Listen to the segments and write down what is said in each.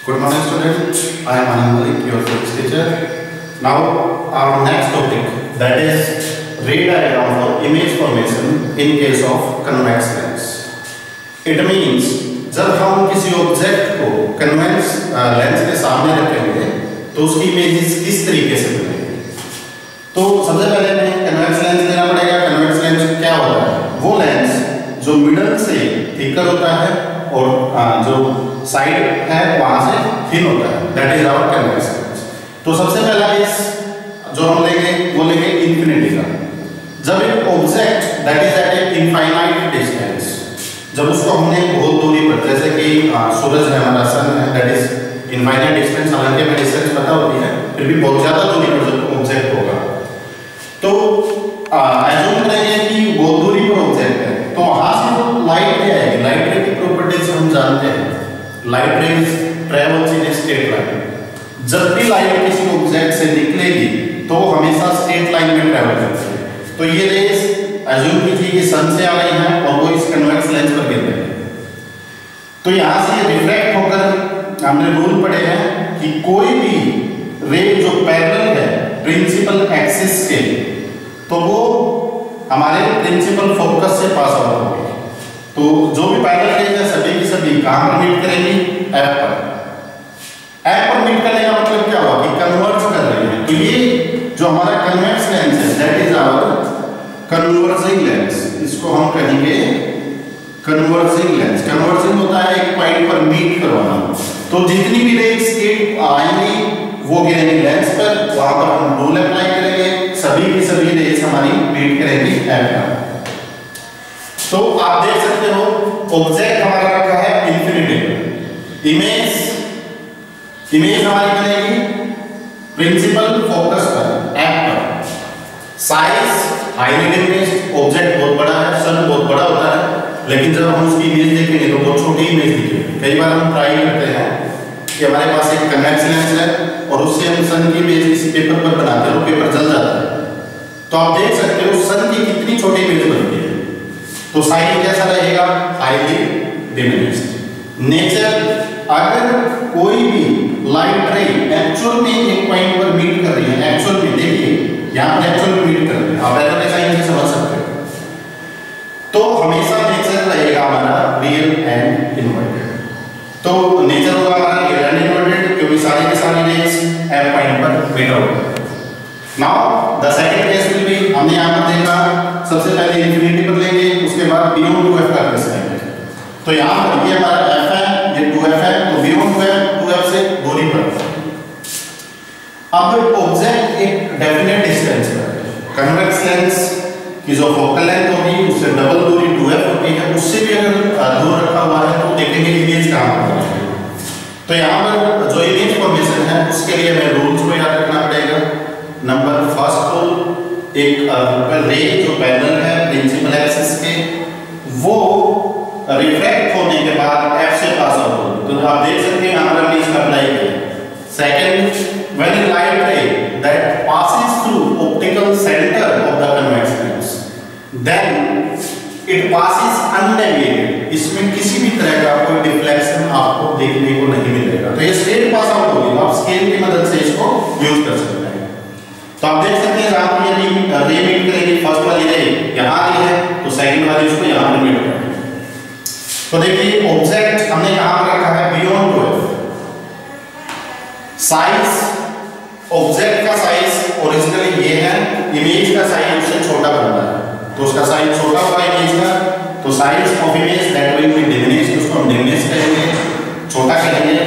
Good morning students, I am Anand Malik, your physics teacher. Now our next topic, that is ray diagram for image formation in case of convex lens. It means जब हम किसी object को convex lens के सामने रखेंगे तो उसकी images किस तरीके से बनेगी। तो सबसे पहले हमें कन्वेक्स लेंस लेना पड़ेगा। कन्वेक्स लेंस क्या होता है? वो लेंस जो मिडल से थिकर होता है और जो साइड है वहां से थिन होता है, that is our convex lens. तो सबसे पहला केस जो हम लेंगे वो लेंगे इंफिनिटी का। जब एक object that is at a infinite distance, जब उसको हमने बहुत दूरी पर, जैसे कि सूरज है, हमारा सन है, दैट इज इनफाइनाइट डिस्टेंस, हालांकि हमें डिस्टेंस पता होती है, फिर भी बहुत ज्यादा दूरी पर जब ऑब्जेक्ट होगा तो एज्यूम करेंगे कि बहुत दूरी पर ऑब्जेक्ट है, तो वहां से जो लाइट रे आएगी, लाइट रे की प्रॉपर्टीज हम जानते हैं। Light rays travels in a straight line. जब भी लाइट किसी ऑब्जेक्ट से निकलेगी तो वो हमेशा स्ट्रेट लाइन में ट्रेवल करती है। तो ये रेज एज्यूम कीजिए कि सन से आ रही हैं और वो इस कन्वेक्स लेंस पर गिर रही है। तो यहां से रिफ्लेक्ट होकर हमने रूल पढ़े हैं कि कोई भी रे जो पैरेलल है प्रिंसिपल एक्सिस के, तो वो हमारे प्रिंसिपल फोकस से पास आउट होगी। तो जो भी पैरेलल रेज है सभी की सभी कहां पर मीट करेंगी? एफ पर। एफ पर मीट करने का मतलब क्या हुआ कि कन्वर्ज कर रही है। तो ये जो हमारा कन्वेक्स लेंस है that is our converging lens. इसको हम कहेंगे कन्वर्जिंग लेंस। कन्वर्जिंग होता है एक पॉइंट पर मीट करवाना। तो जितनी भी रेज के आएंगी वो गिरेंगी लेंस पर, वहां पर हम रूल अप्लाई करेंगे, सभी की सभी रेज हमारी मीट करेंगी एफ पर। तो आप देख सकते हो ऑब्जेक्ट हमारा रखा है इंफिनिटी पर। इमेज हमारी बनेगी प्रिंसिपल फोकस पर, एफ पर। साइज हाईली डिफरेंस, ऑब्जेक्ट बहुत बड़ा है, सन बहुत बड़ा होता है, लेकिन जब हम उसकी इमेज देखेंगे तो बहुत छोटी इमेज दिखेगी। कई बार हम ट्राई करते हैं कि हमारे पास एक कन्वेक्स लेंस है और उससे हम सन की इमेज किसी पेपर पर बनाते हैं और पेपर जल जाता है। तो आप देख सकते हो सन की कितनी छोटी इमेज बनती है। तो साइज कैसा रहेगा? Highly diminished. नेचर, अगर कोई भी लाइट रे एक्चुअल में एक पॉइंट पर मीट कर रही है, एक्चुअल में देखिए यहां पर एक्चुअल में मीट कर रही है, आप ऐसा साइन से समझ सकते हो, तो हमेशा नेचर रहेगा हमारा रियल एंड इन्वर्टेड। तो नेचर होगा हमारा रियल एंड इन्वर्टेड क्योंकि सारे के सारे रेज एफ पॉइंट पर मीट होगा। Now the second case will be, हमने यहां पर देखा सबसे पहले इंफिनिटी पर लेंगे, उसके बाद बियॉन्ड 2f का केस लेंगे। तो यहां पर ये हमारा f है, ये 2f है, तो बियॉन्ड 2f से दूरी पर। अब ऑब्जेक्ट एक डेफिनेट डिस्टेंस पर, कन्वेक्स लेंस की जो फोकल लेंथ होगी उससे डबल दूरी 2f होती है, उससे भी अगर दूर रखा हुआ है तो देखेंगे इमेज कहां पर है। तो यहां पर जो इमेज फॉर्मेशन है उसके लिए हमें रूल्स को याद रखना पड़ेगा। नंबर फर्स्ट रूल, एक रे जो पैरेलल है प्रिंसिपल एक्सिस के, वो रिफ्लेक्ट होने के बाद एफ से पास आउट होगी। तो आप देख सकते हैं यहां पर हमने इसका अप्लाई किया। सेकंड, व्हेन ए लाइट रे that passes through optical center of the convex lens, then it passes undeviated। इसमें किसी भी तरह का कोई डिफ्लेक्शन आपको देखने को नहीं मिलेगा। तो ये स्ट्रेट पास आउट होगी, आप स्केल की मदद से इसको यूज कर सकते हैं। तो आप देख सकते हैं जहां पर ये रे मीट करेगी, फर्स्ट वाली रे यहां आ रही है तो सेकंड वाली उसको यहां पर मीट करेगी। तो देखिए ऑब्जेक्ट हमने कहां पर रखा है? Beyond 2f। साइज, ऑब्जेक्ट का साइज ओरिजिनली ये है, इमेज का साइज उससे छोटा बनता है, तो उसका साइज छोटा होगा इमेज का, तो size of image that will be diminished, उसको हम डिमिनिश कहेंगे, छोटा कहेंगे।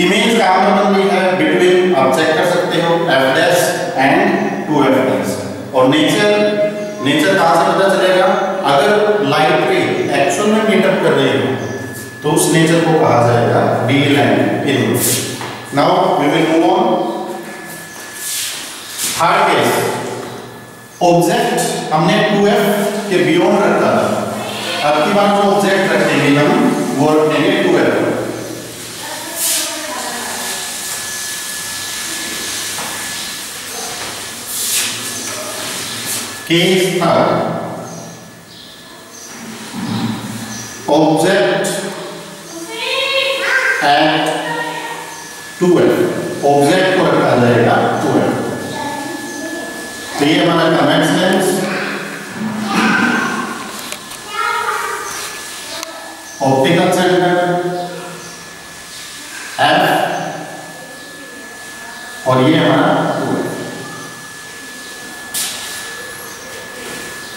इमेज कहां पर बन रही है? बिटवीन, आप चेक कर सकते हो, f' एंड 2f'। और नेचर कहां से पता चलेगा? अगर लाइट रे एक्चुअल में मीट अप कर रही हो तो उस नेचर को कहा जाएगा real and inverted. Now we will move on. Third case, object हमने 2f के बियॉन्ड रखा था, अब की बार जो ऑब्जेक्ट रखेंगे हम वो रखेंगे 2f। Case third, object at 2f, object को रखा जाएगा 2f। तो ये हमारा convex lens, optical centre f, और ये हमारा 2f।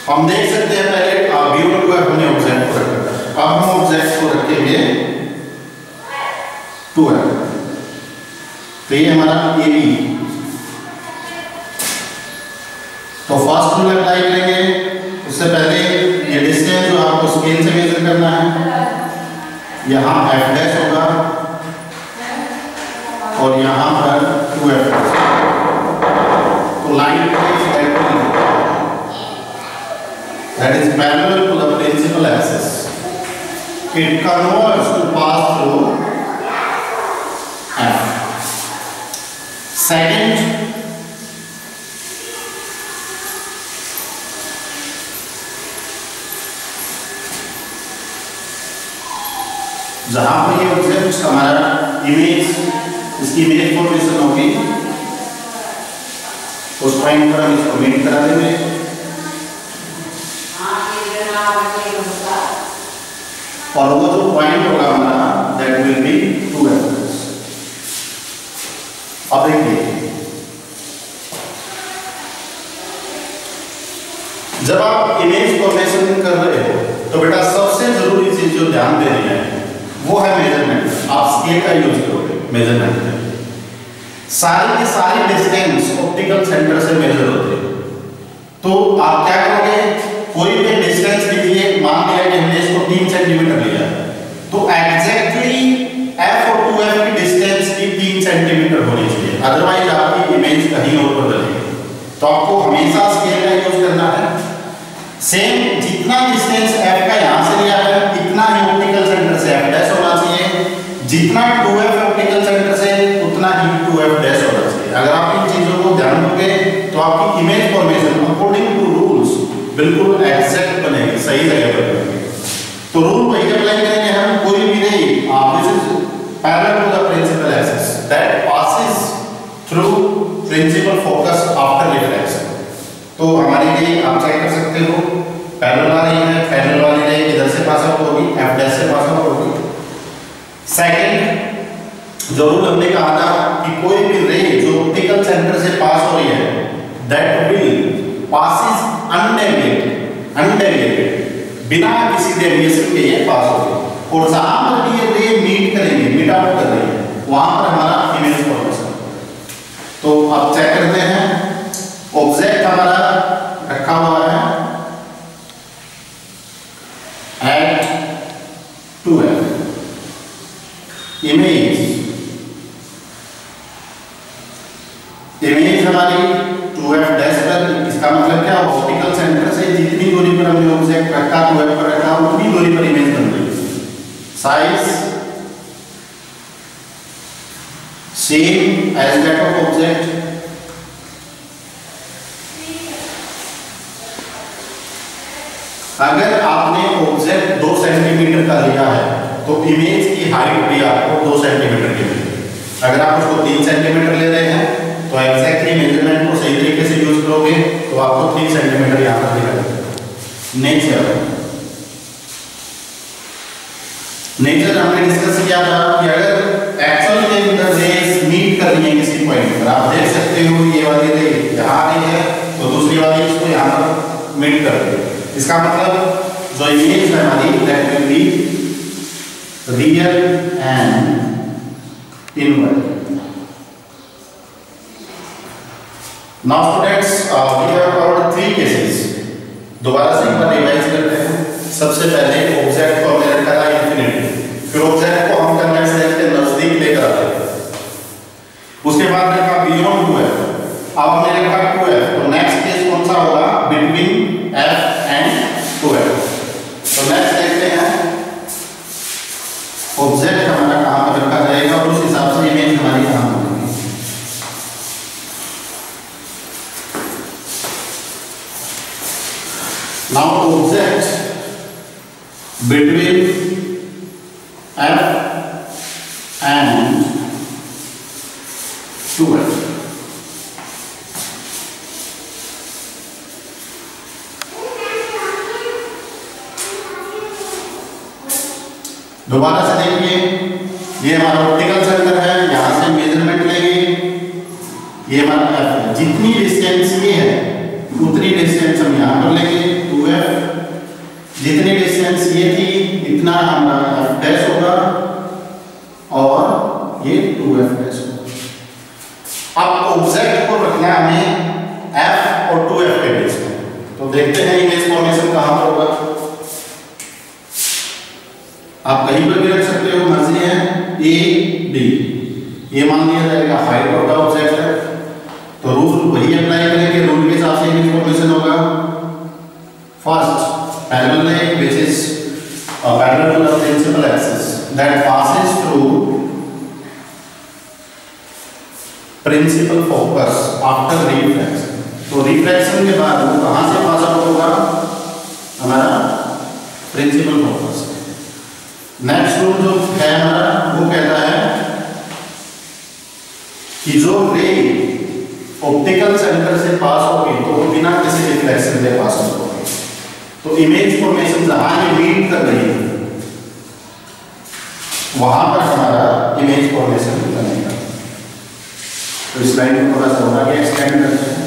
हम देख सकते हैं पहले B1 2f हमने ऑब्जेक्ट को रखा, अब हम ऑब्जेक्ट को रखेंगे 2f। तो ये हमारा AB। तो फर्स्ट रूल अप्लाई करेंगे। उससे पहले ये डिस्टेंस जो आपको स्केल से मेजर करना है, यहाँ f डैश होगा और यहाँ पर 2f। तो line that is parallel to the principal axis. It converges to pass through f. Second, जहां पर ये ऑब्जेक्ट हमारा इमेज, इसकी इमेज फॉर्मेशन होगी, उस पॉइंट पर हम इसको मीट करा देंगे। और वो जो पॉइंट होगा हमारा दैट विल बी 2f। अब देखिए, जब आप इमेज फॉर्मेशन कर रहे हो तो बेटा सबसे जरूरी चीज जो ध्यान देनी है वो है मेजरमेंट। आप स्केल का यूज करोगे मेजरमेंट में, सारी की सारी डिस्टेंस ऑप्टिकल सेंटर से मेजर होती है। तो आप क्या करोगे, कोई भी डिस्टेंस लीजिए, मान लिया कि हमने इसको 3 सेंटीमीटर लिया, तो एग्जैक्टली f और 2f की डिस्टेंस की 3 सेंटीमीटर होनी चाहिए, अदरवाइज आपकी इमेज कहीं और बदलेगी। तो आपको हमेशा स्केल का यूज करना है। सेम जितना डिस्टेंस f का यहां से लिया है इतना ही ऑप्टिकल सेंटर से f डैश होना चाहिए, जितना 2f ऑप्टिकल सेंटर से उतना ही 2f डैश होना चाहिए। अगर आप इन चीजों को ध्यान दोगे तो आपकी image formation according to rules बिल्कुल एग्जैक्ट बनेगी, सही जगह पर बनेगी। तो रूल वही अप्लाई करेंगे हम, कोई भी नहीं, this is parallel to the principal axis that passes through principal focus after reflection. तो हमारी रे आप चेक कर सकते हो, पैरेलल आ रही है, पैरेलल वाली रे इधर से पास आउट होगी, f डैश से पास आउट होगी। सेकंड जो रूल हमने कहा था कि कोई भी रे जो ऑप्टिकल सेंटर से पास हो रही है दैट विल passes undeviated, बिना किसी डेविएशन के ये पास होगी। और जहां पर भी ये रे मीट करेंगे, मीट आउट कर रही है, वहां पर हमारा इमेज फॉर्मेशन। तो अब चेक करते हैं, ऑब्जेक्ट हमारा रखा हुआ है at 2f, इमेज हमारी 2f डैश पर। इसका मतलब क्या, ऑप्टिकल सेंटर से जितनी दूरी पर हमने ऑब्जेक्ट रखा 2f पर रखा उतनी दूरी पर इमेज बन रही है। Size same as that of object. अगर आपने ऑब्जेक्ट 2 सेंटीमीटर का लिया है तो इमेज की हाइट भी आपको 2 सेंटीमीटर की मिलेगी। अगर आप उसको 3 सेंटीमीटर ले रहे हैं तो एग्जैक्टली मेजरमेंट को सही तरीके से यूज करोगे तो आपको 3 सेंटीमीटर यहाँ पर दिखेगा। नेचर हमने डिस्कस किया था कि अगर एक्चुअल के अंदर रेस मीट कर रही है किसी पॉइंट पर, आप देख सकते हो ये वाली रे यहाँ आ रही है तो दूसरी वाली इसको यहाँ पर मीट कर रही है। इसका मतलब जो इमेज है हमारी that will be real and inward. Now students, we have covered 3 cases. दोबारा से एक बार रिवाइज करते हैं। सबसे पहले ऑब्जेक्ट को हमने रखा था इंफिनिटी, फिर ऑब्जेक्ट को हम कन्वेक्स लेंस के नजदीक लेकर आते हैं, उसके बाद रखा बियॉन्ड 2f, अब हमने रखा 2f। तो नेक्स्ट केस कौन सा होगा, बिटवीन f एंड 2f। तो नेक्स्ट देखते हैं ऑब्जेक्ट हमारा कहां पर रखा जाएगा और उस हिसाब से इमेज हमारी कहां पर। Now object between f and दोबारा से देखिए, ये हमारा ऑप्टिकल सेंटर है, यहाँ से मेजरमेंट लेंगे, ये हमारा F है। जितनी डिस्टेंस ये है उतनी डिस्टेंस हम यहाँ पर लेंगे 2F, जितनी डिस्टेंस ये थी इतना हमारा F डैश होगा और ये 2F डैश होगा। अब ऑब्जेक्ट को रखना है हमें F और 2F के बीच में, तो देखते हैं इमेज फॉर्मेशन कहाँ पर होगा। आप कहीं पर भी रख सकते हो, मर्जी है। ए बी, ये मान लिया जाएगा हाइट ऑफ द ऑब्जेक्ट है, तो रूल वही अप्लाई करेंगे, रूल के हिसाब से इमेज फॉर्मेशन होगा। First parallel line which is parallel to the principal axis that passes through principal focus after reflection. तो रिफ्लेक्शन के बाद वो कहां से पास आउट होगा, हमारा प्रिंसिपल फोकस। नेक्स्ट रूल जो है हमारा वो कहता है कि जो रे ऑप्टिकल सेंटर से पास होगी तो वो बिना किसी रिफ्लेक्शन के पास आउट होगी। तो इमेज फॉर्मेशन जहां ये मीट कर रही है वहां पर हमारा इमेज फॉर्मेशन बनेगा। तो इस लाइन को थोड़ा सा और आगे एक्सटेंड करते हैं।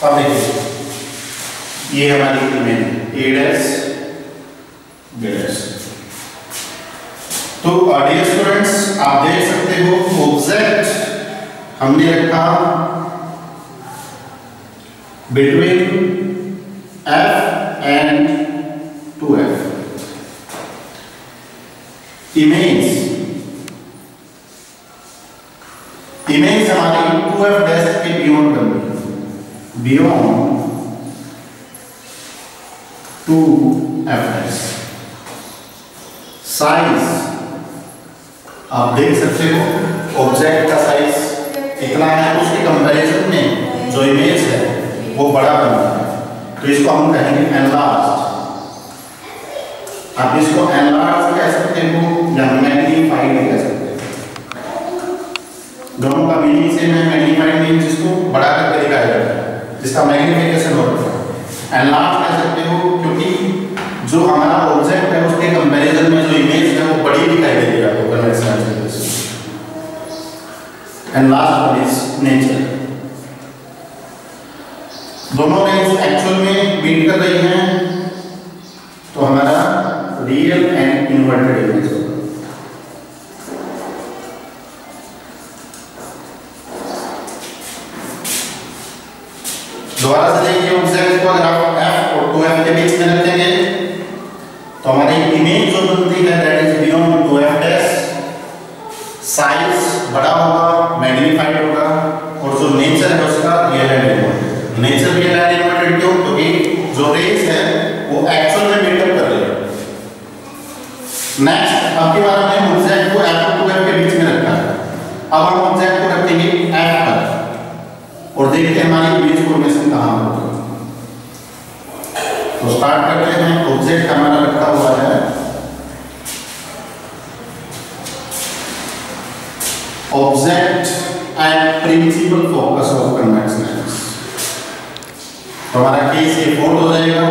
अब देखिए, ये हमारी image A dash B dash. तो डियर स्टूडेंट्स, आप देख सकते हो ऑब्जेक्ट हमने रखा between F and 2F। Image हमारी 2F डैश के बियॉन्ड बन गई, बियॉन्ड 2F डैश। साइज आप देख सकते हो, ऑब्जेक्ट का साइज इतना है, उसके कंपैरिजन में जो इमेज है वो बड़ा बन रहा है, तो इसको हम कहेंगे एनलार्ज्ड। आप इसको एनलार्ज कह सकते हो या मैग्नीफाइड कह सकते हो, दोनों का मीनिंग सेम है। मैग्नीफाइड मीन्स जिसको बड़ा करके दिखाया जाता है, जिसका मैग्निफिकेशन होता है। एनलार्ज कह सकते हो क्योंकि जो हमारा ऑब्जेक्ट है उसके कंपैरिजन में जो इमेज है वो बड़ी दिखाई देगी आपको कन्वेंशनल तरीके से। And last one is nature. दोनों रेंज एक्चुअल में मीट कर रही हैं, तो हमारा रियल एंड इन्वर्टेड इमेज होगा। दोबारा से देखिए, ऑब्जेक्ट को अगर आप F और 2F के बीच में रखेंगे तो हमारी इमेज जो बनती है that is beyond 2F dash. Size बड़ा होगा, मैग्नीफाइड होगा, और जो नेचर है उसका real and inverted. Nature real and inverted क्यों? क्योंकि जो रेज है वो एक्चुअल में मीटअप कर रही है। नेक्स्ट, अब की बार हमने ऑब्जेक्ट को F और 2F के बीच में रखा है। अब हम ऑब्जेक्ट को रखेंगे F पर और देखते हैं हमारी इमेज फॉर्मेशन कहां होगी। तो स्टार्ट करते हैं। ऑब्जेक्ट हमारा रखा हुआ है object and principal focus of convex lens. तो हमारा केस ये फोल्ड हो जाएगा।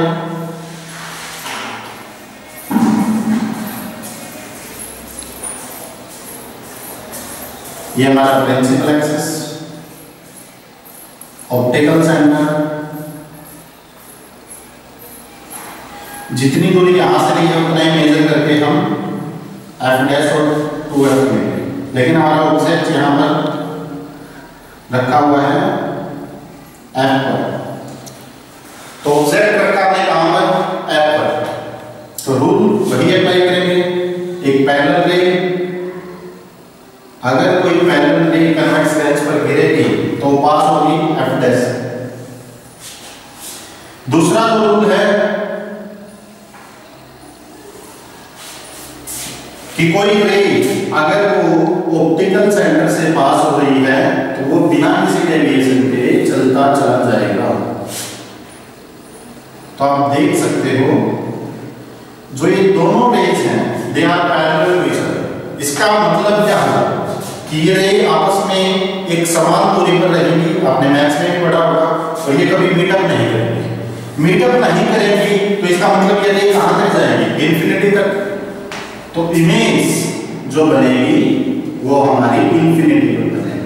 ये हमारा प्रिंसिपल एक्सिस, ऑप्टिकल सेंटर, जितनी दूरी यहां से ली है उतना ही मेजर करके हम F डैश और 2F लेंगे। लेकिन हमारा ऑब्जेक्ट यहां पर रखा हुआ है F पर, तो ऑब्जेक्ट रखा हमने कहां पर? F पर। तो रूल वही अप्लाई करेंगे। एक पैरेलल रे, अगर कोई पैरेलल रे कन्वेक्स लेंस पर गिरेगी तो पास होगी F डैश। दूसरा जो रूल है कि कोई रे अगर वो ऑप्टिकल सेंटर से पास हो रही है तो वो बिना किसी डेविएशन के चलता चला जाएगा। तो आप देख सकते हो जो ये दोनों रेज हैं they are parallel to each other. इसका मतलब क्या है कि ये रे आपस में एक समान दूरी पर रहेंगी। आपने मैथ्स में भी पढ़ा होगा, तो ये कभी मीटअप नहीं करेंगी। मीटअप नहीं करेंगी तो इसका मतलब ये रे कहां तक जाएंगी? इन्फिनिटी तक। तो इमेज जो बनेगी वो हमारी इंफिनिटी पर बनेगी।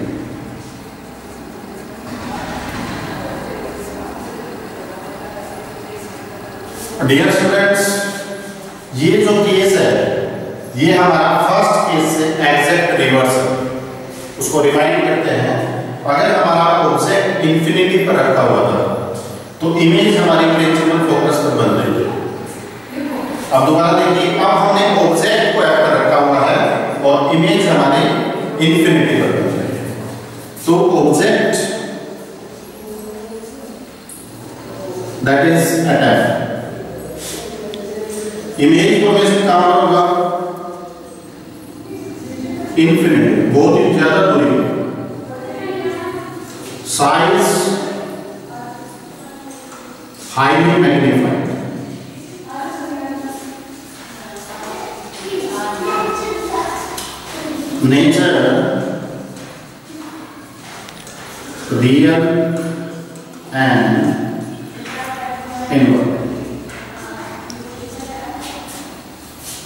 डियर स्टूडेंट्स, ये जो केस है ये हमारा फर्स्ट केस से एग्जैक्ट रिवर्स है। उसको रिमाइंड करते हैं। अगर हमारा ऑब्जेक्ट इंफिनिटी पर रखा हुआ था तो इमेज हमारी प्रिंसिपल फोकस पर बन रही है। अब दोबारा देखिए, अब हमने ऑब्जेक्ट को एफ पर रखा हुआ है और इमेज हमारे इंफिनिटी पर बन रही है। तो object that is at f, image formation कहां होगा? इंफिनिटी, बहुत ही ज्यादा दूरी है। Size highly magnified, nature real and inverted.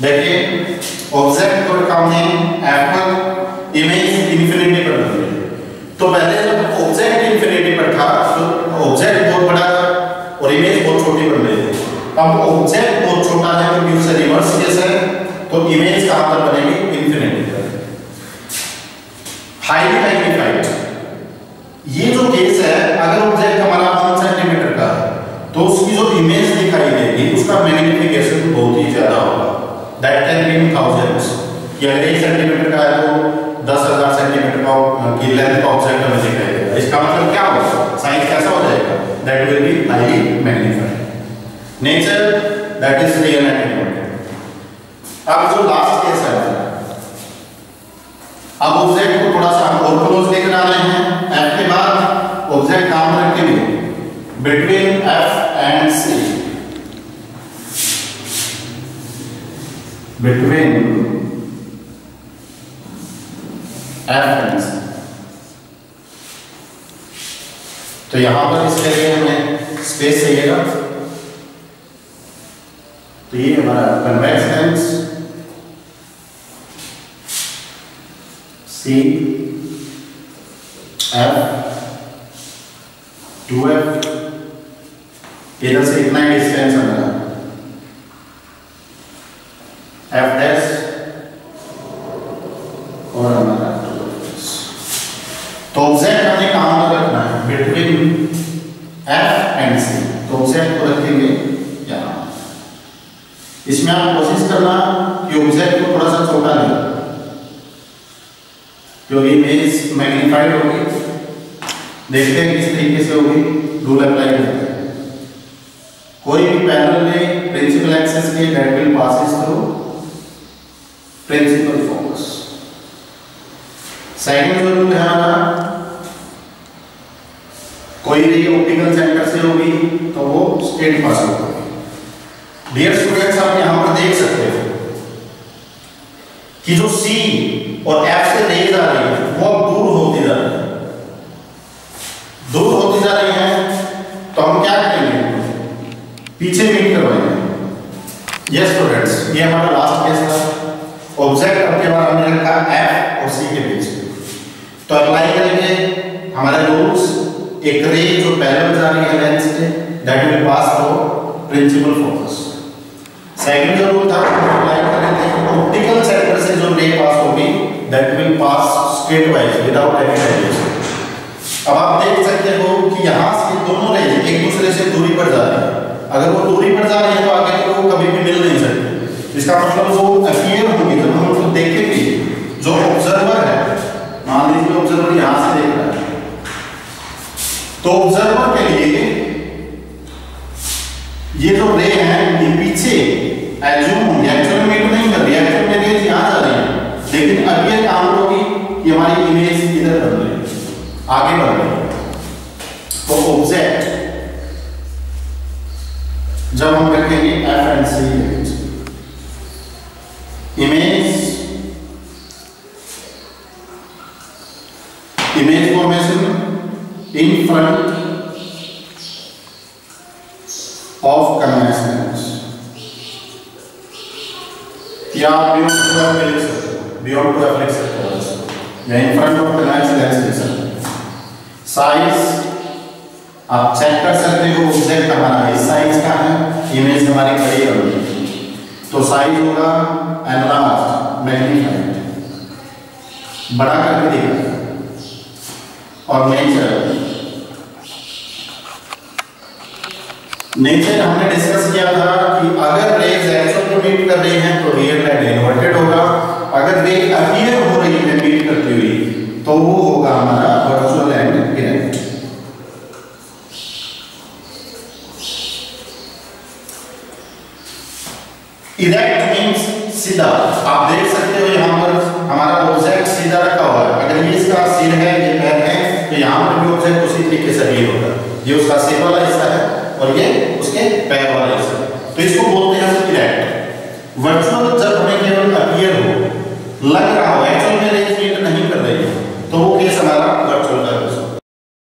देखिए ऑब्जेक्ट को रखा हमने एफ पर, इमेज इंफिनिटी पर बन रही है। तो पहले जब ऑब्जेक्ट इंफिनिटी पर था तो ऑब्जेक्ट बहुत बड़ा था और इमेज बहुत छोटी बन रही थी। अब ऑब्जेक्ट बहुत छोटा है क्योंकि उससे रिवर्स केस है, तो इमेज कहां पर बनेगी? इंफिनिटी पर। हाईली मैग्नीफाइड, ये जो केस है, अगर ऑब्जेक्ट हमारा 1 सेंटीमीटर का है तो उसकी जो इमेज दिखाई देगी उसका मैग्नीफिकेशन बहुत ही ज्यादा होगा। That can be in thousands. कि अगर 1 सेंटीमीटर का है तो 10,000 सेंटीमीटर की लेंथ का ऑब्जेक्ट हमें दिखाई देगा। इसका मतलब क्या होगा? साइज कैसा हो जाएगा? That will be highly magnified. Nature that is real and inward. अब जो लास्ट केस है, अब ऑब्जेक्ट को थोड़ा सा और क्लोज लेकर आ रहे हैं। एफ के बाद ऑब्जेक्ट नाम रखेंगे between f and c, between f and c. तो यहां पर इसके लिए हमें स्पेस चाहिएगा। तो ये हमारा convex lens C, F, 2f, इधर से इतना ही डिस्टेंस हमारा एफ डैश और हमारा 2f। तो ऑब्जेक्ट हमने कहां पर रखना है? Between f and c. तो ऑब्जेक्ट को रखेंगे यहां। इसमें आप कोशिश करना कि ऑब्जेक्ट को थोड़ा सा छोटा लें क्योंकि इमेज मैग्नीफाइड होगी। देखते हैं किस तरीके से होगी। रूल अप्लाई करते हैं। कोई भी पैनल में प्रिंसिपल एक्सिस के that will passes through principal focus. Second जो रूल है हमारा, कोई रे ऑप्टिकल सेंटर से होगी तो वो स्ट्रेट पास होगी। डियर स्टूडेंट्स, आप यहां पर देख सकते हो कि जो सी और एफ से रेज आ रही है वो अब दूर होती जा रही है, दूर होती जा रही है। तो हम क्या करेंगे? पीछे मीट करवाएंगे। यस स्टूडेंट्स, ये हमारा लास्ट केस था। ऑब्जेक्ट अब के बाद हमने रखा एफ और सी के बीच। तो अप्लाई करेंगे हमारे रूल्स। एक रे जो पैरेलल जा रही है लेंस से, that will pass through principal focus. Second जो रूल था अप्लाई करेंगे, ऑप्टिकल सेंटर से जो रे पास होगी that will pass straight wise without any direction. अब आप देख सकते हो कि यहाँ से दोनों रेज एक दूसरे से दूरी पर जा रही है। अगर वो दूरी पर जा रही है तो आगे तो वो कभी भी मिल नहीं सकती। इसका मतलब वो अपीयर होगी जब हम उसको देखेंगे। जो ऑब्जर्वर है, मान लीजिए ऑब्जर्वर यहाँ से देख रहा है, तो ऑब्जर्वर के लिए ये जो रे है ये पीछे एज्यूम होंगे। एक्चुअल में तो नहीं कर रही है, एक्चुअल में रेज यहाँ जा रही है, लेकिन अब ये काम होगी कि हमारी इमेज इधर बन रही है, आगे बढ़ रही है। तो ऑब्जेक्ट जब हम रखेंगे f and c, image formation in front of convex lens. या बियॉन्ड टू एफ लिख सकते हो, बियॉन्ड टू एफ लिख सकते हो या इन फ्रंट ऑफ कन्वेक्स लेंस लिख सकते हो। साइज आप चेक कर सकते हो, ऑब्जेक्ट हमारा इस साइज का है, इमेज हमारी बड़ी होगी तो साइज होगा एनलार्ज, मैग्नीफाइड, बड़ा करके दिखा। और नेचर हमने डिस्कस किया था कि अगर रेज एक्चुअल को मीट कर रही हैं तो रियल लाइट इन्वर्टेड होगा, अगर रे अपीयर हो रही है मीट करती हुई तो वो होगा हमारा virtual and erect. Erect means सीधा। आप देख सकते हो यहाँ पर हमारा ऑब्जेक्ट सीधा रखा हुआ है, अगर ये इसका सिर है, ये पैर है, तो यहाँ पर भी ऑब्जेक्ट उसी तरीके से ये होगा, ये उसका सिर वाला हिस्सा है और ये उसके पैर वाला हिस्सा है, तो इसको बोलते हैं इरेक्ट। वर्चुअल जब हमें केवल अपीयर हो, लग रहा हो,